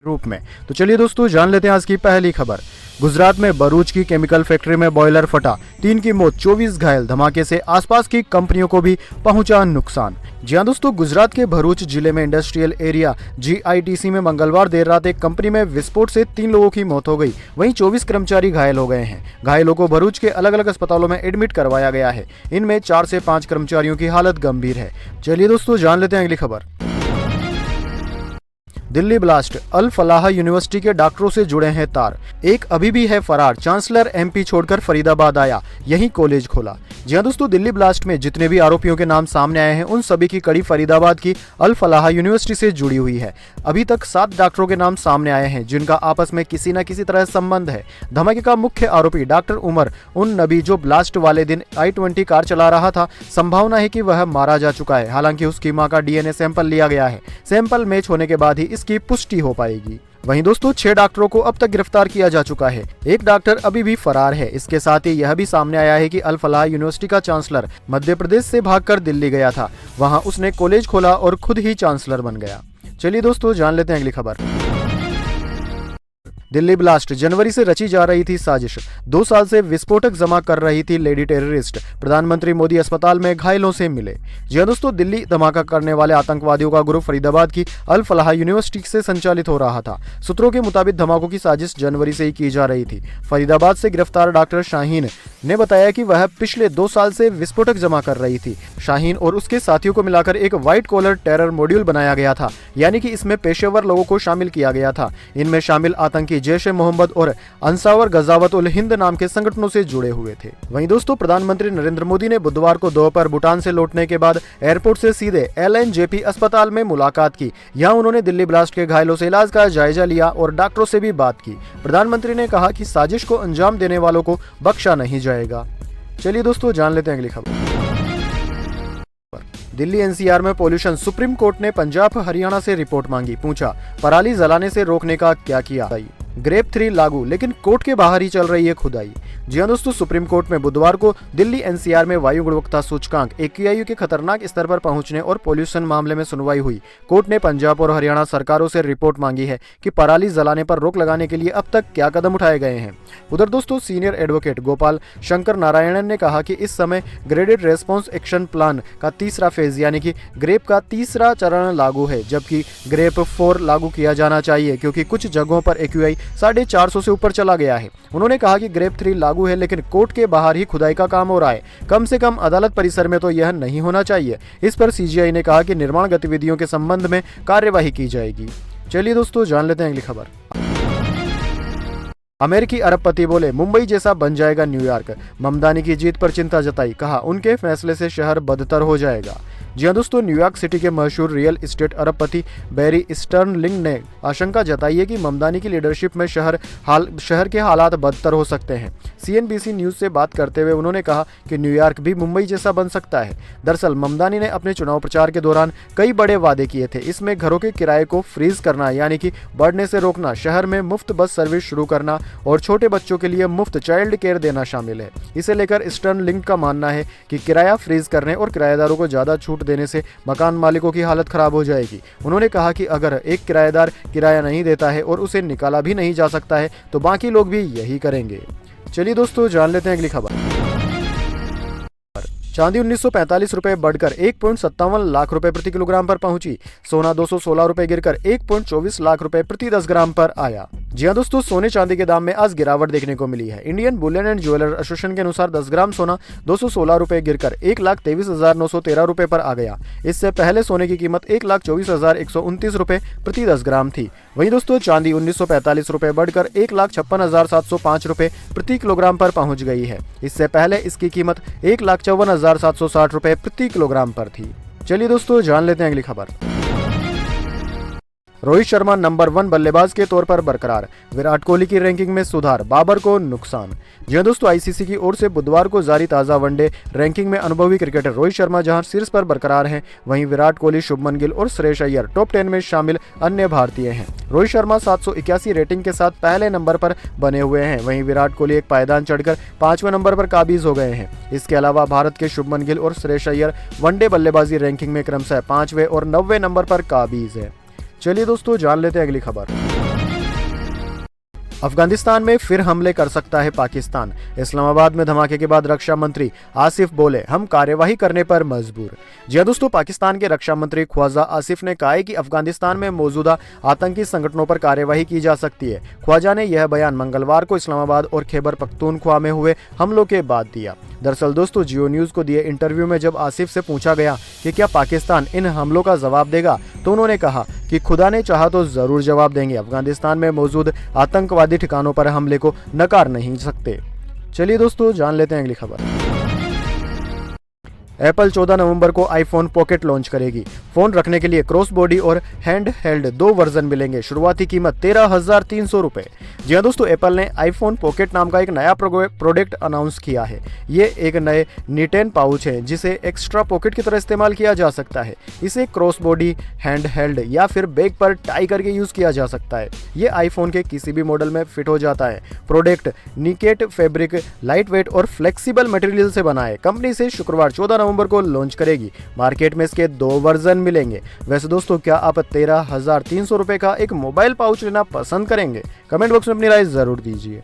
रूप में। तो चलिए दोस्तों जान लेते हैं आज की पहली खबर। गुजरात में भरूच की केमिकल फैक्ट्री में बॉयलर फटा, 3 की मौत, 24 घायल। धमाके से आसपास की कंपनियों को भी पहुंचा नुकसान। जी हां दोस्तों, गुजरात के भरूच जिले में इंडस्ट्रियल एरिया GITC में मंगलवार देर रात एक कंपनी में विस्फोट से 3 लोगों की मौत हो गई, वहीं 24 कर्मचारी घायल हो गए हैं। घायलों को भरूच के अलग अलग अस्पतालों में एडमिट करवाया गया है। इनमें 4 से 5 कर्मचारियों की हालत गंभीर है। चलिए दोस्तों जान लेते हैं अगली खबर। दिल्ली ब्लास्ट, अल फलाह यूनिवर्सिटी के डॉक्टरों से जुड़े हैं तार, एक अभी भी है फरार। चांसलर MP छोड़कर फरीदाबाद आया, यही कॉलेज खोला। जी हां दोस्तों, दिल्ली ब्लास्ट में जितने भी आरोपियों के नाम सामने आए हैं उन सभी की कड़ी फरीदाबाद की अल फलाह यूनिवर्सिटी से जुड़ी हुई है। अभी तक 7 डॉक्टरों के नाम सामने आए हैं जिनका आपस में किसी न किसी तरह संबंध है। धमाके का मुख्य आरोपी डॉक्टर उमर उन नबी, जो ब्लास्ट वाले दिन I-20 कार चला रहा था, संभावना है कि वह मारा जा चुका है। हालांकि उसकी मां का DNA सैंपल लिया गया है। सैंपल मैच होने के बाद ही इसकी पुष्टि हो पाएगी। वहीं दोस्तों 6 डॉक्टरों को अब तक गिरफ्तार किया जा चुका है, एक डॉक्टर अभी भी फरार है। इसके साथ ही यह भी सामने आया है कि अल फलाह यूनिवर्सिटी का चांसलर मध्य प्रदेश से भागकर दिल्ली गया था, वहां उसने कॉलेज खोला और खुद ही चांसलर बन गया। चलिए दोस्तों जान लेते हैं अगली खबर। दिल्ली ब्लास्ट, जनवरी से रची जा रही थी साजिश, 2 साल से विस्फोटक जमा कर रही थी लेडी टेररिस्ट। प्रधानमंत्री मोदी अस्पताल में घायलों से मिले। जी दोस्तों, दिल्ली धमाका करने वाले आतंकवादियों का ग्रुप फरीदाबाद की अल फलाह यूनिवर्सिटी से संचालित हो रहा था। सूत्रों के मुताबिक धमाकों की साजिश जनवरी से ही की जा रही थी। फरीदाबाद से गिरफ्तार डॉक्टर शाहीन ने बताया कि वह पिछले 2 साल से विस्फोटक जमा कर रही थी। शाहीन और उसके साथियों को मिलाकर एक व्हाइट कॉलर टेरर मॉड्यूल बनाया गया था, यानी कि इसमें पेशेवर लोगों को शामिल किया गया था। इनमें शामिल आतंकी जैश-ए-मोहम्मद और अंसार गजावत उल हिंद नाम के संगठनों से जुड़े हुए थे। वहीं दोस्तों प्रधानमंत्री नरेंद्र मोदी ने बुधवार को दोपहर भूटान से लौटने के बाद एयरपोर्ट से सीधे LNJP अस्पताल में मुलाकात की। यहां उन्होंने दिल्ली ब्लास्ट के घायलों से इलाज का जायजा लिया और डॉक्टरों से भी बात की। प्रधानमंत्री ने कहा कि साजिश को अंजाम देने वालों को बख्शा नहीं जाएगा। चलिए दोस्तों जान लेते हैं अगली खबर। दिल्ली NCR में पॉल्यूशन, सुप्रीम कोर्ट ने पंजाब हरियाणा से रिपोर्ट मांगी, पूछा पराली जलाने से रोकने का क्या किया। ग्रेप 3 लागू, लेकिन कोर्ट के बाहर ही चल रही है खुदाई। जी हां दोस्तों, सुप्रीम कोर्ट में बुधवार को दिल्ली NCR में वायु गुणवत्ता सूचकांक AQI के खतरनाक स्तर पर पहुंचने और पॉल्यूशन मामले में सुनवाई हुई। कोर्ट ने पंजाब और हरियाणा सरकारों से रिपोर्ट मांगी है कि पराली जलाने पर रोक लगाने के लिए अब तक क्या कदम उठाए गए हैं। उधर दोस्तों सीनियर एडवोकेट गोपाल शंकर नारायणन ने कहा कि इस समय ग्रेडेड रेस्पॉन्स एक्शन प्लान का तीसरा फेज यानी कि ग्रेप का तीसरा चरण लागू है, जबकि ग्रेप 4 लागू किया जाना चाहिए क्योंकि कुछ जगहों पर AQI 450 से ऊपर चला गया है। उन्होंने कहा कि ग्रेप 3 लागू है, लेकिन कोर्ट के बाहर ही खुदाई का काम हो रहा है। कम से कम अदालत परिसर में तो यह नहीं होना चाहिए। इस पर CGI ने कहा कि निर्माण गतिविधियों के संबंध में कार्यवाही की जाएगी। चलिए दोस्तों जान लेते हैं अगली खबर। अमेरिकी अरबपति बोले मुंबई जैसा बन जाएगा न्यूयॉर्क, ममदानी की जीत पर चिंता जताई, कहा उनके फैसले से शहर बदतर हो जाएगा। जी हां दोस्तों, न्यूयॉर्क सिटी के मशहूर रियल एस्टेट अरबपति बैरी स्टर्लिंग ने आशंका जताई है कि ममदानी की लीडरशिप में शहर के हालात बदतर हो सकते हैं। CNBC न्यूज से बात करते हुए उन्होंने कहा कि न्यूयॉर्क भी मुंबई जैसा बन सकता है। दरअसल ममदानी ने अपने चुनाव प्रचार के दौरान कई बड़े वादे किए थे। इसमें घरों के किराए को फ्रीज करना यानी कि बढ़ने से रोकना, शहर में मुफ्त बस सर्विस शुरू करना और छोटे बच्चों के लिए मुफ्त चाइल्ड केयर देना शामिल है। इसे लेकर स्टर्लिंग का मानना है कि किराया फ्रीज करने और किराएदारों को ज्यादा छूट देने से मकान मालिकों की हालत खराब हो जाएगी। उन्होंने कहा कि अगर एक किराएदार किराया नहीं देता है और उसे निकाला भी नहीं जा सकता है तो बाकी लोग भी यही करेंगे। चलिए दोस्तों जान लेते हैं अगली खबर। चांदी 1945 रुपए बढ़कर 1.57 लाख रुपए प्रति किलोग्राम पर पहुंची। सोना 216 रुपए गिरकर 1.24 लाख रुपए प्रति 10 ग्राम पर आया। जी हां दोस्तों, सोने चांदी के दाम में आज गिरावट देखने को मिली है। Indian Boolean and jeweller association के अनुसार 10 ग्राम सोना 216 रुपए गिरकर 1,23,913 रुपए पर आ गया। इससे पहले सोने की कीमत 1,24,129 रुपए प्रति 10 ग्राम थी। वहीं दोस्तों चांदी 1945 रुपए बढ़कर 1,56,705 रुपए प्रति किलोग्राम पर पहुंच गई है। इससे पहले इसकी कीमत 1,54,760 रुपए प्रति किलोग्राम पर थी। चलिए दोस्तों जान लेते हैं अगली खबर। रोहित शर्मा नंबर 1 बल्लेबाज के तौर पर बरकरार, विराट कोहली की रैंकिंग में सुधार, बाबर को नुकसान। जी हां दोस्तों, ICC की ओर से बुधवार को जारी ताज़ा वनडे रैंकिंग में अनुभवी क्रिकेटर रोहित शर्मा जहां शीर्ष पर बरकरार हैं, वहीं विराट कोहली, शुभमन गिल और श्रेयस अय्यर टॉप 10 में शामिल अन्य भारतीय हैं। रोहित शर्मा 781 रेटिंग के साथ पहले नंबर पर बने हुए हैं, वहीं विराट कोहली एक पायदान चढ़कर 5वें नंबर पर काबिज हो गए हैं। इसके अलावा भारत के शुभमन गिल और श्रेयस अय्यर वनडे बल्लेबाजी रैंकिंग में क्रमशः 5वें और 9वें नंबर पर काबिज है। चलिए दोस्तों जान लेते हैं अगली खबर। अफगानिस्तान में फिर हमले कर सकता है पाकिस्तान। इस्लामाबाद में धमाके के बाद रक्षा मंत्री आसिफ बोले, हम कार्यवाही करने पर मजबूर। जी हां दोस्तों, पाकिस्तान के रक्षा मंत्री ख्वाजा आसिफ ने कहा है कि अफगानिस्तान में मौजूदा आतंकी संगठनों पर कार्यवाही की जा सकती है। ख्वाजा ने यह बयान मंगलवार को इस्लामाबाद और खैबर पख्तूनख्वा में हुए हमलों के बाद दिया। दरअसल दोस्तों, जियो न्यूज को दिए इंटरव्यू में जब आसिफ से पूछा गया कि क्या पाकिस्तान इन हमलों का जवाब देगा, तो उन्होंने कहा कि खुदा ने चाहा तो जरूर जवाब देंगे। अफगानिस्तान में मौजूद आतंकवादी ठिकानों पर हमले को नकार नहीं सकते। चलिए दोस्तों, जान लेते हैं अगली खबर। एप्पल 14 नवंबर को आईफोन पॉकेट लॉन्च करेगी। फोन रखने के लिए क्रॉस बॉडी और हैंड हेल्ड 2 वर्जन मिलेंगे। शुरुआती कीमत 13,300 रुपए। जी हाँ दोस्तों, एप्पल ने आईफोन पॉकेट नाम का एक नया प्रोडक्ट अनाउंस किया है। ये एक नए निटेन पाउच है जिसे एक्स्ट्रा पॉकेट की तरह इस्तेमाल किया जा सकता है। इसे क्रॉस बॉडी, हैंड हेल्ड या फिर बैग पर टाई करके यूज किया जा सकता है। ये आईफोन के किसी भी मॉडल में फिट हो जाता है। Product naked fabric, light weight और फ्लेक्सिबल मटेरियल से बना है। कंपनी से शुक्रवार 14 नवंबर को लॉन्च करेगी। मार्केट में इसके 2 वर्जन मिलेंगे। वैसे दोस्तों, क्या आप 13,300 रुपए का एक मोबाइल पाउच लेना पसंद करेंगे? कमेंट बॉक्स में अपनी राय जरूर दीजिए।